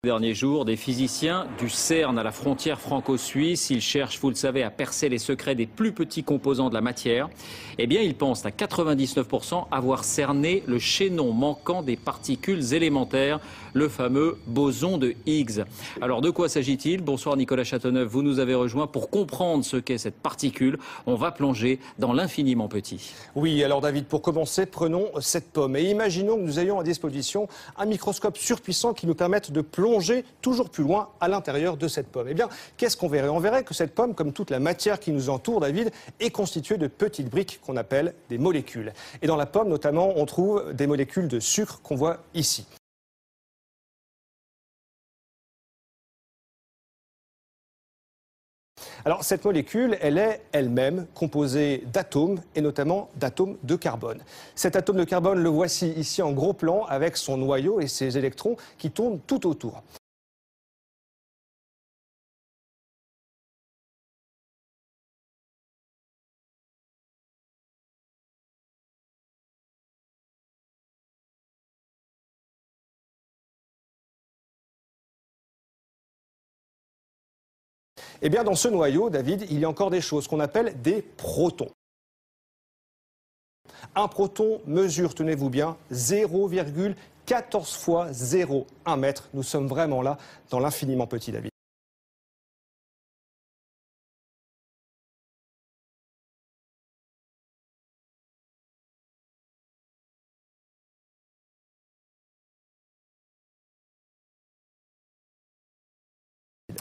Derniers jours, des physiciens du CERN à la frontière franco-suisse, ils cherchent, vous le savez, à percer les secrets des plus petits composants de la matière. Eh bien, ils pensent à 99% avoir cerné le chaînon manquant des particules élémentaires, le fameux boson de Higgs. Alors, de quoi s'agit-il? Bonsoir Nicolas Châteauneuf, vous nous avez rejoint pour comprendre ce qu'est cette particule. On va plonger dans l'infiniment petit. Oui, alors David, pour commencer, prenons cette pomme et imaginons que nous ayons à disposition un microscope surpuissant qui nous permette de plonger toujours plus loin à l'intérieur de cette pomme. Eh bien, qu'est-ce qu'on verrait? On verrait que cette pomme, comme toute la matière qui nous entoure, David, est constituée de petites briques qu'on appelle des molécules. Et dans la pomme, notamment, on trouve des molécules de sucre qu'on voit ici. Alors cette molécule, elle est elle-même composée d'atomes et notamment d'atomes de carbone. Cet atome de carbone, le voici ici en gros plan avec son noyau et ses électrons qui tournent tout autour. Eh bien, dans ce noyau, David, il y a encore des choses qu'on appelle des protons. Un proton mesure, tenez-vous bien, 0,14 fois 0,1 mètre. Nous sommes vraiment là dans l'infiniment petit, David.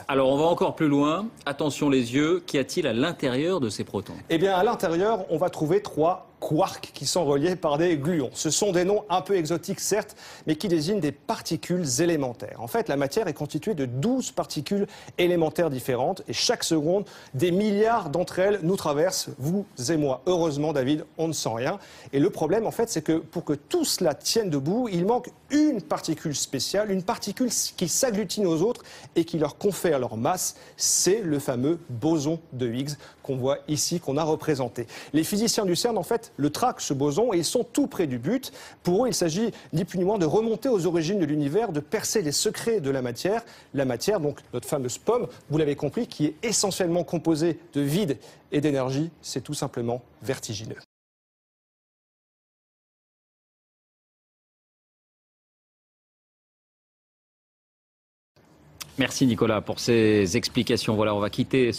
Alors, on va encore plus loin. Attention les yeux, qu'y a-t-il à l'intérieur de ces protons? Eh bien, à l'intérieur, on va trouver 3 quarks qui sont reliés par des gluons. Ce sont des noms un peu exotiques, certes, mais qui désignent des particules élémentaires. En fait, la matière est constituée de 12 particules élémentaires différentes et chaque seconde, des milliards d'entre elles nous traversent, vous et moi. Heureusement, David, on ne sent rien. Et le problème, en fait, c'est que pour que tout cela tienne debout, il manque une particule spéciale, une particule qui s'agglutine aux autres et qui leur confère leur masse. C'est le fameux boson de Higgs qu'on voit ici, qu'on a représenté. Les physiciens du CERN, en fait, le traquent, ce boson, et ils sont tout près du but. Pour eux, il s'agit ni plus ni moins de remonter aux origines de l'univers, de percer les secrets de la matière. La matière, donc notre fameuse pomme, vous l'avez compris, qui est essentiellement composée de vide et d'énergie, c'est tout simplement vertigineux. Merci Nicolas pour ces explications. Voilà, on va quitter